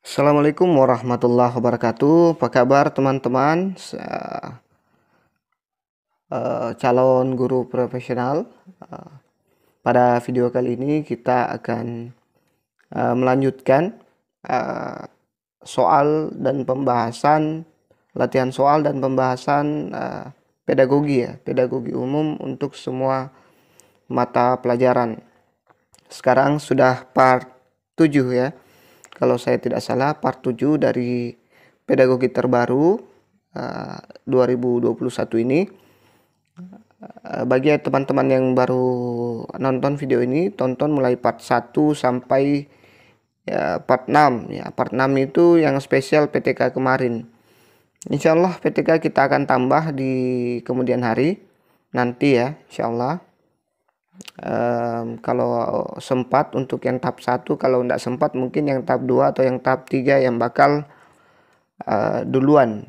Assalamualaikum warahmatullahi wabarakatuh. Apa kabar teman-teman? Calon guru profesional. Pada video kali ini kita akan melanjutkan soal dan pembahasan latihan soal dan pembahasan pedagogi pedagogi umum untuk semua mata pelajaran. Sekarang sudah part 7 ya. Kalau saya tidak salah part 7 dari pedagogi terbaru 2021 ini. Bagi teman-teman yang baru nonton video ini, tonton mulai part 1 sampai part 6 ya. Part 6 itu yang spesial PTK kemarin. Insya Allah PTK kita akan tambah di kemudian hari nanti ya, insya Allah. Kalau sempat untuk yang tahap 1, kalau tidak sempat mungkin yang tahap 2 atau yang tahap 3 yang bakal duluan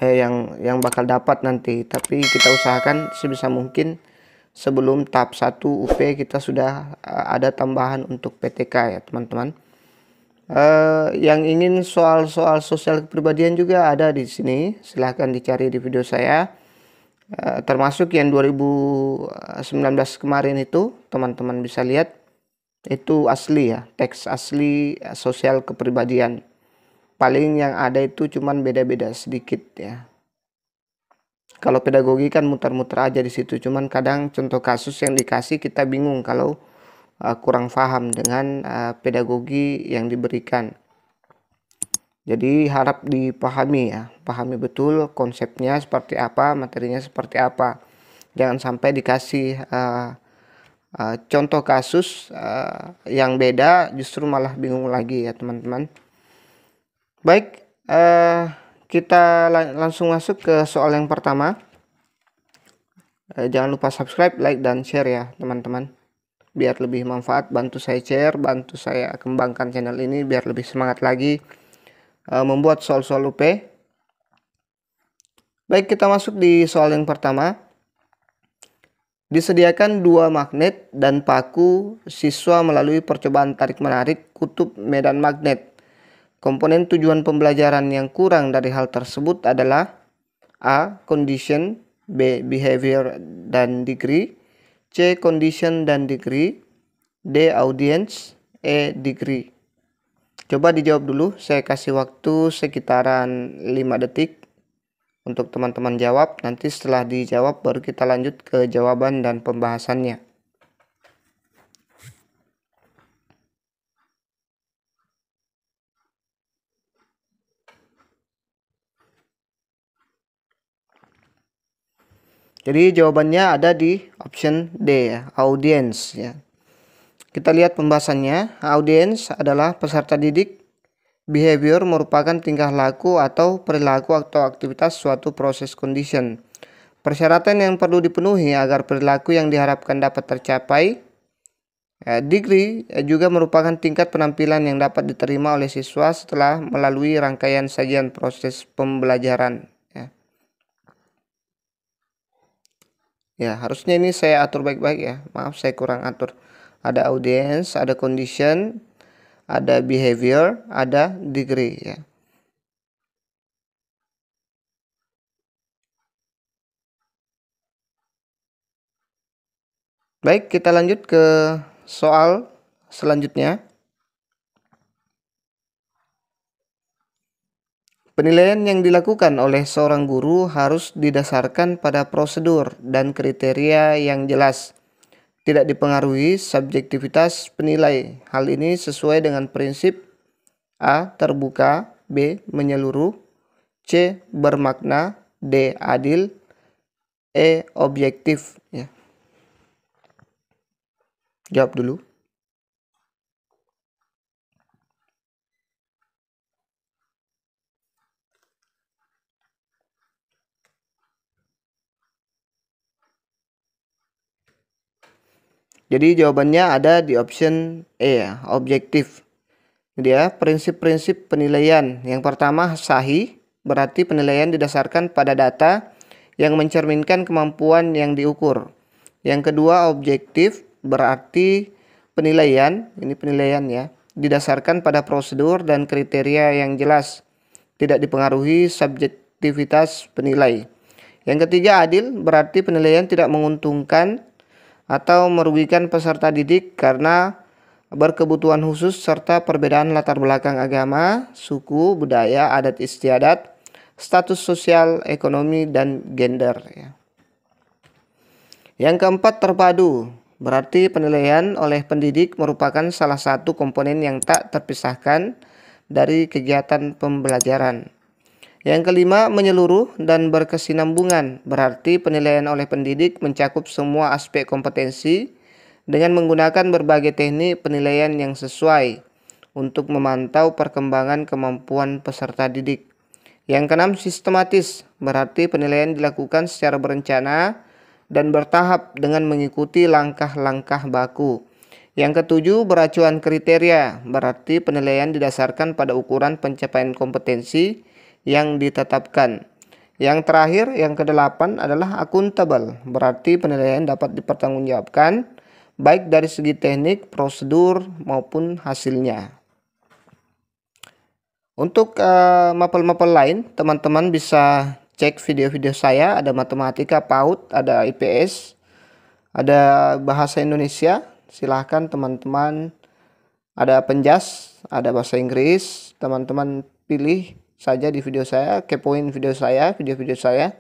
yang bakal dapat nanti. Tapi kita usahakan sebisa mungkin sebelum tahap 1 UP kita sudah ada tambahan untuk PTK ya teman-teman. Yang ingin soal-soal sosial kepribadian juga ada di sini, silahkan dicari di video saya. Termasuk yang 2019 kemarin itu teman-teman bisa lihat, itu asli ya, teks asli sosial kepribadian. Paling yang ada itu cuman beda-beda sedikit ya. Kalau pedagogi kan muter-muter aja di situ, cuman kadang contoh kasus yang dikasih kita bingung kalau kurang paham dengan pedagogi yang diberikan. Jadi harap dipahami ya, pahami betul konsepnya seperti apa, materinya seperti apa. Jangan sampai dikasih contoh kasus yang beda, justru malah bingung lagi ya teman-teman. Baik, kita langsung masuk ke soal yang pertama. Jangan lupa subscribe, like, dan share ya teman-teman. Biar lebih manfaat, bantu saya share, bantu saya kembangkan channel ini biar lebih semangat lagi membuat soal-soal UP. Baik, kita masuk di soal yang pertama. Disediakan 2 magnet dan paku, siswa melalui percobaan tarik-menarik kutub medan magnet. Komponen tujuan pembelajaran yang kurang dari hal tersebut adalah A. Condition, B. Behavior dan degree, C. Condition dan degree, D. Audience, E. Degree. Coba dijawab dulu, saya kasih waktu sekitaran 5 detik untuk teman-teman jawab. Nanti setelah dijawab baru kita lanjut ke jawaban dan pembahasannya. Jadi jawabannya ada di option D ya, audience ya. Kita lihat pembahasannya. Audience adalah peserta didik. Behavior merupakan tingkah laku atau perilaku atau aktivitas suatu proses condition. Persyaratan yang perlu dipenuhi agar perilaku yang diharapkan dapat tercapai. Degree juga merupakan tingkat penampilan yang dapat diterima oleh siswa setelah melalui rangkaian sajian proses pembelajaran. Ya, harusnya ini saya atur baik-baik ya. Maaf, saya kurang atur. Ada audience, ada condition, ada behavior, ada degree ya. Baik, kita lanjut ke soal selanjutnya. Penilaian yang dilakukan oleh seorang guru harus didasarkan pada prosedur dan kriteria yang jelas. Tidak dipengaruhi subjektivitas penilai. Hal ini sesuai dengan prinsip A. Terbuka, B. Menyeluruh, C. Bermakna, D. Adil, E. Objektif ya. Jawab dulu. Jadi jawabannya ada di option E ya, objektif. Dia prinsip-prinsip penilaian. Yang pertama sahih, berarti penilaian didasarkan pada data yang mencerminkan kemampuan yang diukur. Yang kedua objektif, berarti penilaian, ini penilaian ya, didasarkan pada prosedur dan kriteria yang jelas, tidak dipengaruhi subjektivitas penilai. Yang ketiga, adil, berarti penilaian tidak menguntungkan atau merugikan peserta didik karena berkebutuhan khusus serta perbedaan latar belakang agama, suku, budaya, adat istiadat, status sosial, ekonomi, dan gender. Yang keempat, terpadu, berarti penilaian oleh pendidik merupakan salah satu komponen yang tak terpisahkan dari kegiatan pembelajaran. Yang kelima, menyeluruh dan berkesinambungan, berarti penilaian oleh pendidik mencakup semua aspek kompetensi dengan menggunakan berbagai teknik penilaian yang sesuai untuk memantau perkembangan kemampuan peserta didik. Yang keenam, sistematis, berarti penilaian dilakukan secara berencana dan bertahap dengan mengikuti langkah-langkah baku. Yang ketujuh, beracuan kriteria, berarti penilaian didasarkan pada ukuran pencapaian kompetensi yang ditetapkan. Yang terakhir, yang kedelapan adalah akuntabel, berarti penilaian dapat dipertanggungjawabkan baik dari segi teknik, prosedur, maupun hasilnya. Untuk mapel-mapel lain, teman-teman bisa cek video-video saya, ada matematika, PAUD, ada IPS, ada bahasa Indonesia. Silahkan teman-teman, ada penjas, ada bahasa Inggris, teman-teman pilih saja di video saya, kepoin video-video saya.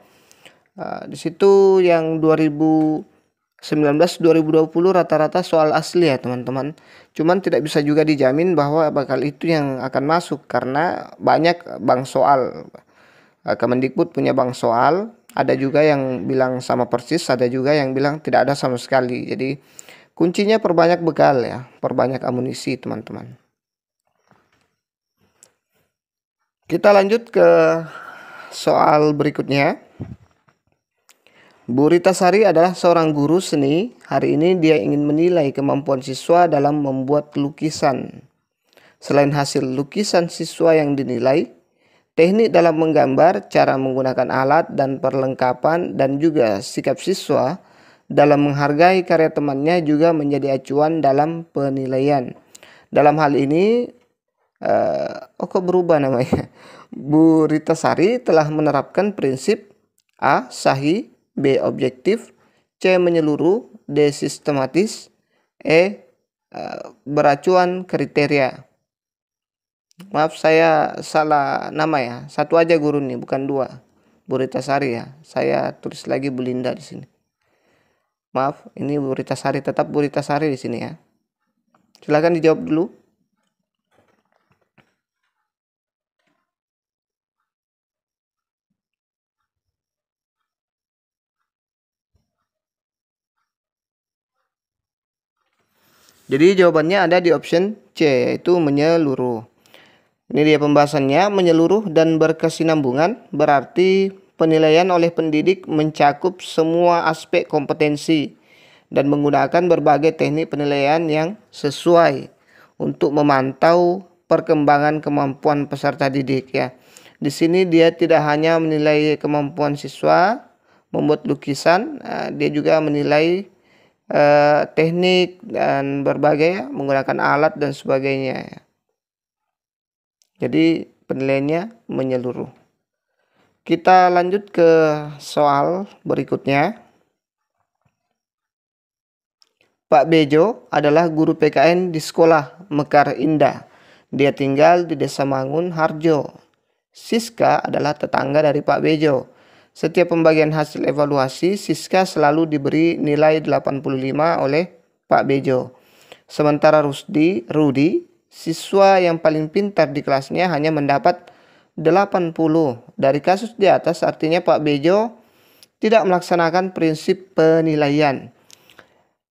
Di situ yang 2019-2020 rata-rata soal asli ya teman-teman. Cuman tidak bisa juga dijamin bahwa bakal itu yang akan masuk karena banyak bank soal. Kemendikbud punya bank soal, ada juga yang bilang sama persis, ada juga yang bilang tidak ada sama sekali. Jadi kuncinya perbanyak bekal ya, perbanyak amunisi teman-teman. Kita lanjut ke soal berikutnya. Bu Rita Sari adalah seorang guru seni. Hari ini dia ingin menilai kemampuan siswa dalam membuat lukisan. Selain hasil lukisan siswa yang dinilai, teknik dalam menggambar, cara menggunakan alat dan perlengkapan, dan juga sikap siswa dalam menghargai karya temannya juga menjadi acuan dalam penilaian. Dalam hal ini, kok berubah namanya? Bu Rita Sari telah menerapkan prinsip A. Sahih, B. Objektif, C. Menyeluruh, D. Sistematis, E. Beracuan kriteria. Maaf saya salah nama ya. Satu aja guru nih, bukan dua. Bu Rita Sari ya. Saya tulis lagi Bu Linda di sini. Maaf, ini Bu Rita Sari, tetap Bu Rita Sari di sini ya. Silakan dijawab dulu. Jadi jawabannya ada di option C, yaitu menyeluruh. Ini dia pembahasannya, menyeluruh dan berkesinambungan berarti penilaian oleh pendidik mencakup semua aspek kompetensi dan menggunakan berbagai teknik penilaian yang sesuai untuk memantau perkembangan kemampuan peserta didik ya. Di sini dia tidak hanya menilai kemampuan siswa membuat lukisan, dia juga menilai teknik dan berbagai menggunakan alat dan sebagainya ya. Jadi penilaiannya menyeluruh. Kita lanjut ke soal berikutnya. Pak Bejo adalah guru PKN di sekolah Mekar Indah. Dia tinggal di Desa Mangun, Harjo. Siska adalah tetangga dari Pak Bejo. Setiap pembagian hasil evaluasi, Siska selalu diberi nilai 85 oleh Pak Bejo. Sementara Rudi, siswa yang paling pintar di kelasnya hanya mendapat 80. Dari kasus di atas artinya Pak Bejo tidak melaksanakan prinsip penilaian.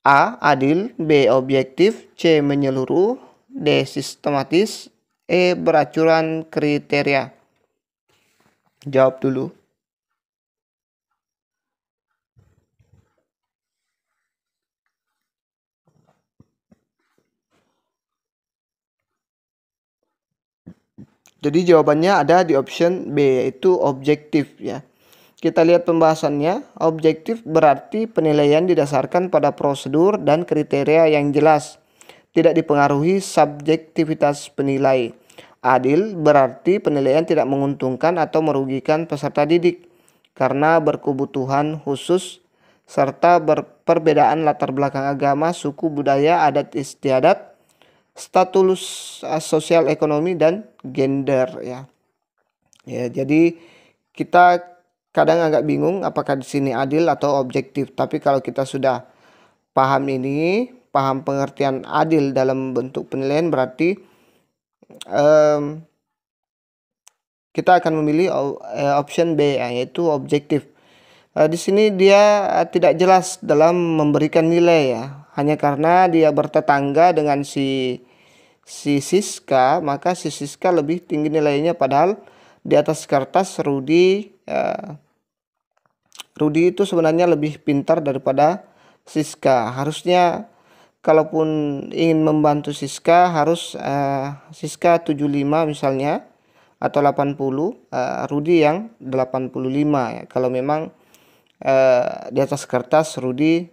A. Adil, B. Objektif, C. Menyeluruh, D. Sistematis, E. Beracuan kriteria. Jawab dulu. Jadi jawabannya ada di option B, yaitu objektif ya. Kita lihat pembahasannya. Objektif berarti penilaian didasarkan pada prosedur dan kriteria yang jelas, tidak dipengaruhi subjektivitas penilai. Adil berarti penilaian tidak menguntungkan atau merugikan peserta didik karena berkebutuhan khusus serta perbedaan latar belakang agama, suku, budaya, adat istiadat, status sosial ekonomi dan gender ya. Ya, jadi kita kadang agak bingung apakah di sini adil atau objektif. Tapi kalau kita sudah paham ini, paham pengertian adil dalam bentuk penilaian, berarti kita akan memilih option B, yaitu objektif. Di sini dia tidak jelas dalam memberikan nilai ya, hanya karena dia bertetangga dengan si Siska, maka si Siska lebih tinggi nilainya, padahal di atas kertas Rudi itu sebenarnya lebih pintar daripada Siska. Harusnya kalaupun ingin membantu Siska harus Siska 75 misalnya atau 80, Rudi yang 85 ya. Kalau memang di atas kertas Rudi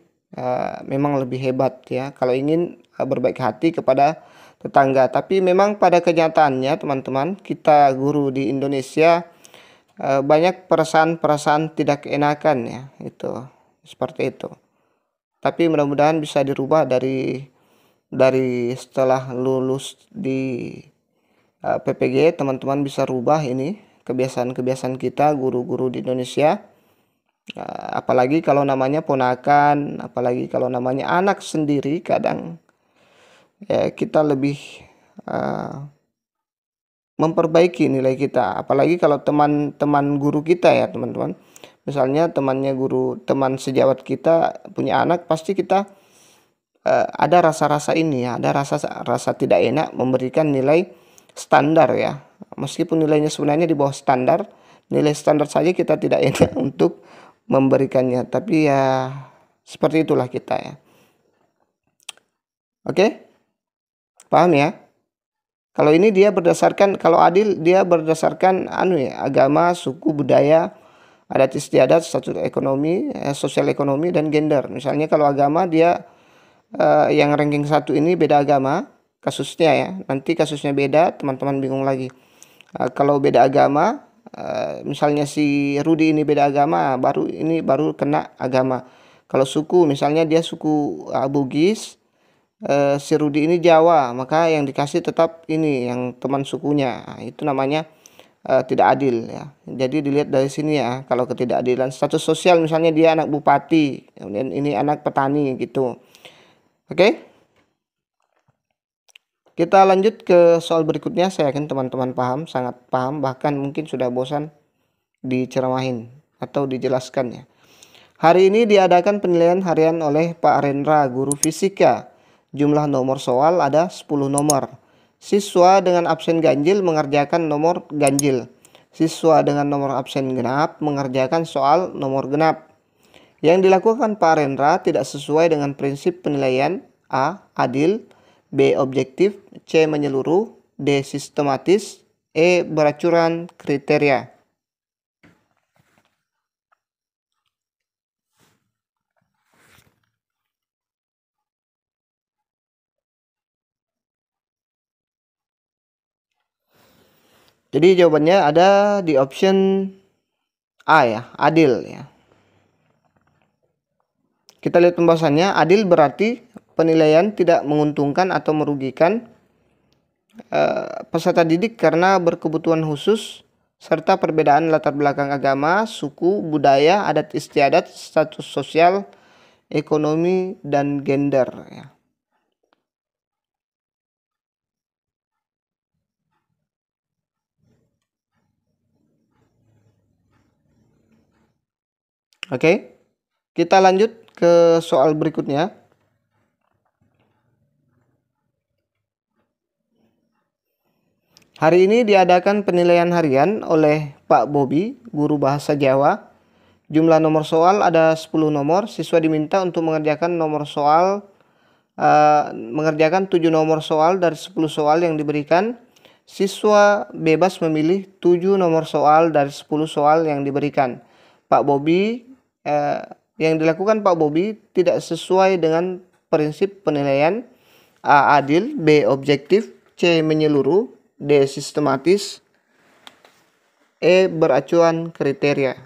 memang lebih hebat ya, kalau ingin berbaik hati kepada tetangga. Tapi memang pada kenyataannya teman-teman, kita guru di Indonesia banyak perasaan-perasaan tidak enakan ya, itu seperti itu. Tapi mudah-mudahan bisa dirubah dari setelah lulus di PPG, teman-teman bisa rubah ini kebiasaan-kebiasaan kita guru-guru di Indonesia. Apalagi kalau namanya ponakan, apalagi kalau namanya anak sendiri, kadang ya kita lebih memperbaiki nilai kita. Apalagi kalau teman-teman guru kita ya teman-teman, misalnya temannya guru, teman sejawat kita punya anak, pasti kita ada rasa-rasa ini ya, ada rasa tidak enak memberikan nilai standar ya, meskipun nilainya sebenarnya di bawah standar. Nilai standar saja kita tidak enak untuk memberikannya, tapi ya seperti itulah kita ya. Oke, paham ya? Kalau ini dia berdasarkan, kalau adil dia berdasarkan agama, suku, budaya, adat istiadat, status ekonomi, sosial ekonomi, dan gender. Misalnya kalau agama dia yang ranking 1 ini beda agama kasusnya ya. Nanti kasusnya beda, teman-teman bingung lagi. Kalau beda agama, misalnya si Rudi ini beda agama, baru kena agama. Kalau suku, misalnya dia suku Bugis, si Rudi ini Jawa, maka yang dikasih tetap ini yang teman sukunya. Itu namanya tidak adil ya. Jadi dilihat dari sini ya, kalau ketidakadilan status sosial, misalnya dia anak bupati, kemudian ini anak petani gitu. Oke, kita lanjut ke soal berikutnya. Saya yakin teman-teman paham, sangat paham, bahkan mungkin sudah bosan diceramahin atau dijelaskan ya. Hari ini diadakan penilaian harian oleh Pak Rendra, guru fisika. Jumlah nomor soal ada 10 nomor. Siswa dengan absen ganjil mengerjakan nomor ganjil. Siswa dengan nomor absen genap mengerjakan soal nomor genap. Yang dilakukan Pak Rendra tidak sesuai dengan prinsip penilaian: A. Adil, B. Objektif, C. Menyeluruh, D. Sistematis, E. Beracuran kriteria. Jadi jawabannya ada di option A ya, adil ya. Kita lihat pembahasannya. Adil berarti penilaian tidak menguntungkan atau merugikan peserta didik karena berkebutuhan khusus serta perbedaan latar belakang agama, suku, budaya, adat istiadat, status sosial, ekonomi, dan gender ya. Oke, kita lanjut ke soal berikutnya. Hari ini diadakan penilaian harian oleh Pak Bobi, guru bahasa Jawa. Jumlah nomor soal ada 10 nomor. Siswa diminta untuk mengerjakan mengerjakan 7 nomor soal dari 10 soal yang diberikan. Siswa bebas memilih 7 nomor soal dari 10 soal yang diberikan. Pak Bobi yang dilakukan Pak Bobi tidak sesuai dengan prinsip penilaian. A. Adil, B. Objektif, C. Menyeluruh, D. Sistematis, E. Beracuan kriteria.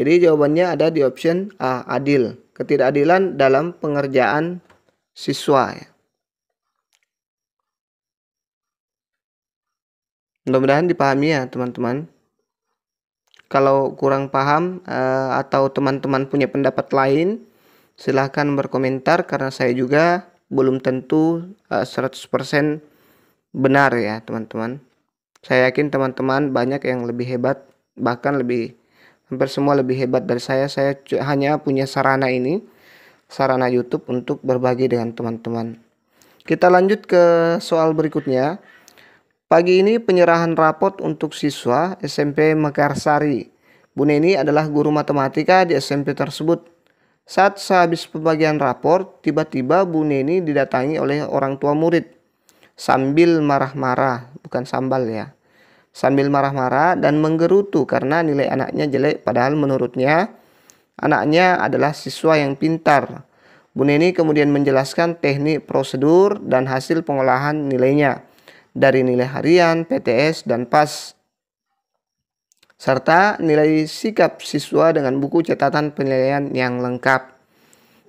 Jadi jawabannya ada di option A. Adil. Ketidakadilan dalam pengerjaan siswa. Mudah-mudahan dipahami ya teman-teman. Kalau kurang paham atau teman-teman punya pendapat lain, silahkan berkomentar karena saya juga belum tentu 100% benar ya teman-teman. Saya yakin teman-teman banyak yang lebih hebat, bahkan hampir semua lebih hebat dari saya. Saya hanya punya sarana ini, sarana YouTube untuk berbagi dengan teman-teman. Kita lanjut ke soal berikutnya. Pagi ini penyerahan rapot untuk siswa SMP Mekarsari. Bu Neni adalah guru matematika di SMP tersebut. Saat sehabis pembagian rapor, tiba-tiba Bu Neni didatangi oleh orang tua murid. Sambil marah-marah, bukan sambal ya. Sambil marah-marah dan menggerutu karena nilai anaknya jelek, padahal menurutnya anaknya adalah siswa yang pintar. Bu Neni kemudian menjelaskan teknik prosedur dan hasil pengolahan nilainya dari nilai harian, PTS, dan PAS, serta nilai sikap siswa dengan buku catatan penilaian yang lengkap.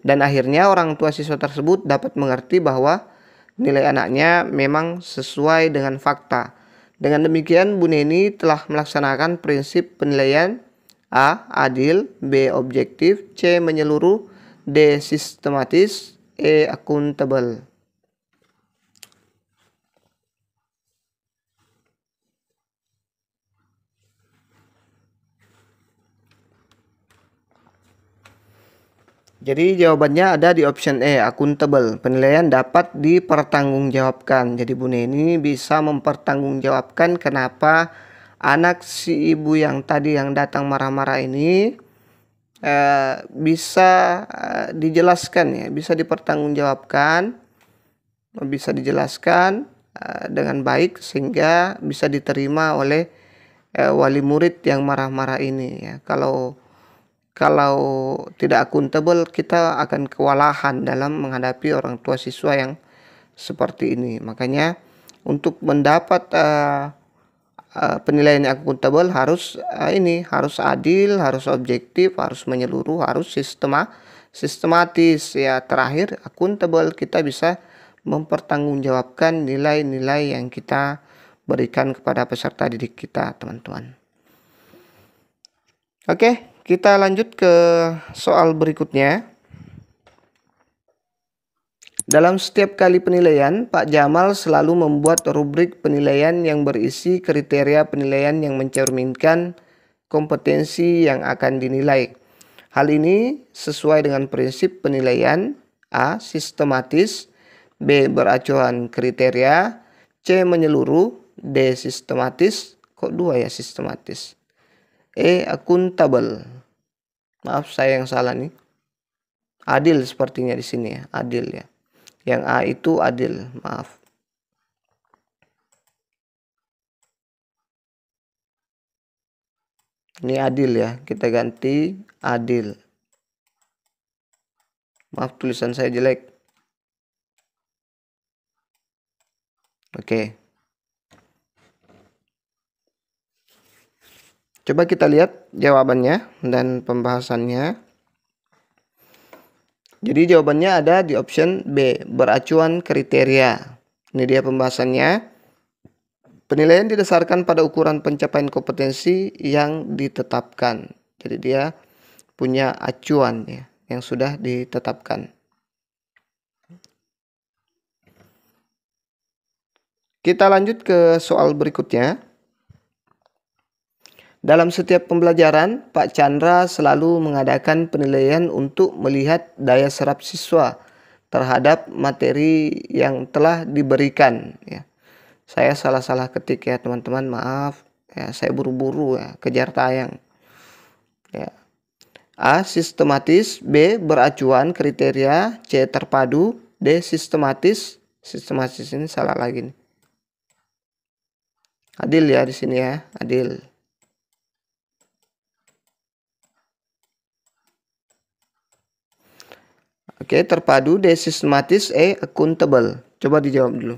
Dan akhirnya orang tua siswa tersebut dapat mengerti bahwa nilai anaknya memang sesuai dengan fakta. Dengan demikian, Bu Neni telah melaksanakan prinsip penilaian A. Adil, B. Objektif, C. Menyeluruh, D. Sistematis, E. Akuntabel. Jadi jawabannya ada di option E, akuntabel. Penilaian dapat dipertanggungjawabkan. Jadi Bu Neni bisa mempertanggungjawabkan kenapa anak si ibu yang tadi yang datang marah-marah ini bisa dijelaskan ya, bisa dipertanggungjawabkan, bisa dijelaskan dengan baik sehingga bisa diterima oleh wali murid yang marah-marah ini ya. Kalau tidak akuntabel, kita akan kewalahan dalam menghadapi orang tua siswa yang seperti ini. Makanya untuk mendapat penilaian yang akuntabel harus harus adil, harus objektif, harus menyeluruh, harus sistematis ya. Terakhir akuntabel, kita bisa mempertanggungjawabkan nilai-nilai yang kita berikan kepada peserta didik kita, teman-teman. Oke, kita lanjut ke soal berikutnya. Dalam setiap kali penilaian, Pak Jamal selalu membuat rubrik penilaian yang berisi kriteria penilaian yang mencerminkan kompetensi yang akan dinilai. Hal ini sesuai dengan prinsip penilaian A. Sistematis, B. Beracuan kriteria, C. Menyeluruh, D. Sistematis. Kok dua ya sistematis? E. Akuntabel. Maaf saya yang salah nih. Adil sepertinya di sini ya, adil ya. Yang A itu adil, maaf. Ini adil ya, kita ganti adil. Maaf tulisan saya jelek. Oke. Coba kita lihat jawabannya dan pembahasannya. Jadi jawabannya ada di option B, beracuan kriteria. Ini dia pembahasannya. Penilaian didasarkan pada ukuran pencapaian kompetensi yang ditetapkan. Jadi dia punya acuan ya, yang sudah ditetapkan. Kita lanjut ke soal berikutnya. Dalam setiap pembelajaran, Pak Chandra selalu mengadakan penilaian untuk melihat daya serap siswa terhadap materi yang telah diberikan. Ya. Saya salah-salah ketik ya teman-teman, maaf. Ya, saya buru-buru ya, kejar tayang. Ya. A. Sistematis, B. Beracuan kriteria, C. Terpadu, D. Sistematis. Sistematis ini salah lagi nih. Adil ya di sini ya, adil. Oke, terpadu, D sistematis, E accountable. Coba dijawab dulu.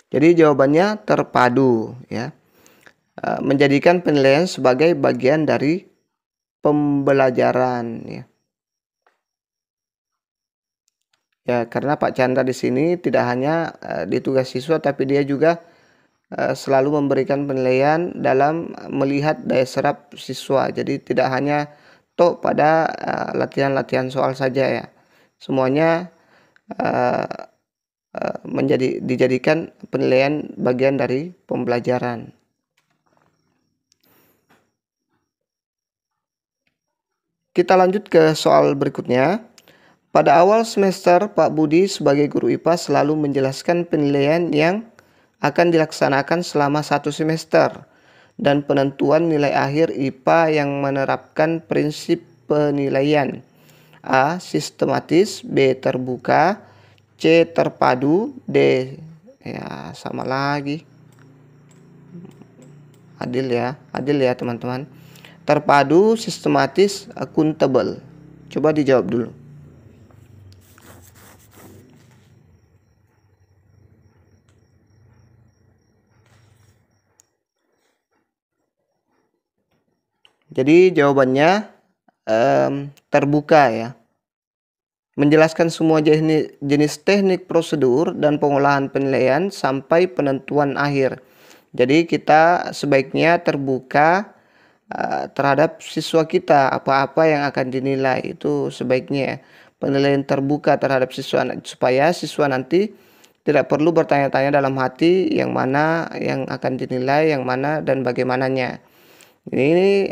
Jadi jawabannya terpadu ya. Menjadikan penilaian sebagai bagian dari pembelajaran ya. Ya, karena Pak Chandra di sini tidak hanya ditugas siswa, tapi dia juga selalu memberikan penilaian dalam melihat daya serap siswa. Jadi tidak hanya pada latihan-latihan soal saja ya. Semuanya dijadikan penilaian bagian dari pembelajaran. Kita lanjut ke soal berikutnya. Pada awal semester, Pak Budi sebagai guru IPA selalu menjelaskan penilaian yang akan dilaksanakan selama 1 semester dan penentuan nilai akhir IPA yang menerapkan prinsip penilaian A. Sistematis, B. Terbuka, C. Terpadu, D. Ya sama lagi. Adil ya teman-teman. Terpadu, sistematis, accountable. Coba dijawab dulu. Jadi jawabannya terbuka ya. Menjelaskan semua jenis teknik prosedur dan pengolahan penilaian sampai penentuan akhir. Jadi kita sebaiknya terbuka terhadap siswa kita, apa-apa yang akan dinilai itu sebaiknya penilaian terbuka terhadap siswa, supaya siswa nanti tidak perlu bertanya-tanya dalam hati yang mana yang akan dinilai, yang mana dan bagaimananya. Ini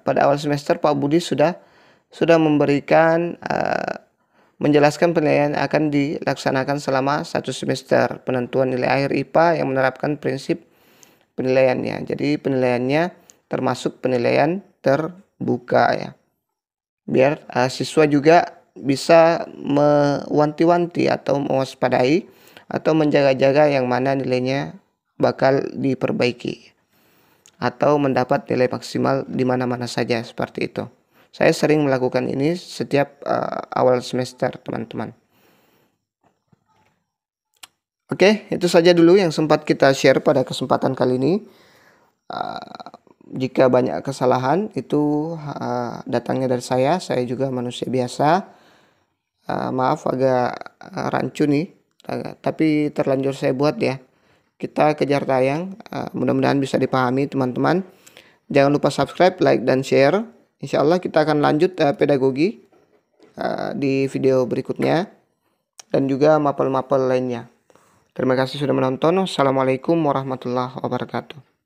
pada awal semester Pak Budi sudah memberikan menjelaskan penilaian akan dilaksanakan selama 1 semester, penentuan nilai akhir IPA yang menerapkan prinsip penilaiannya. Jadi penilaiannya termasuk penilaian terbuka ya. Biar siswa juga bisa mewanti-wanti atau mewaspadai atau menjaga-jaga yang mana nilainya bakal diperbaiki atau mendapat nilai maksimal di mana-mana saja, seperti itu. Saya sering melakukan ini setiap awal semester, teman-teman. Oke, itu saja dulu yang sempat kita share pada kesempatan kali ini. Jika banyak kesalahan itu datangnya dari saya juga manusia biasa. Maaf agak rancu nih, tapi terlanjur saya buat ya. Kita kejar tayang, mudah-mudahan bisa dipahami teman-teman. Jangan lupa subscribe, like, dan share. Insya Allah kita akan lanjut pedagogi di video berikutnya dan juga mapel-mapel lainnya. Terima kasih sudah menonton. Assalamualaikum warahmatullahi wabarakatuh.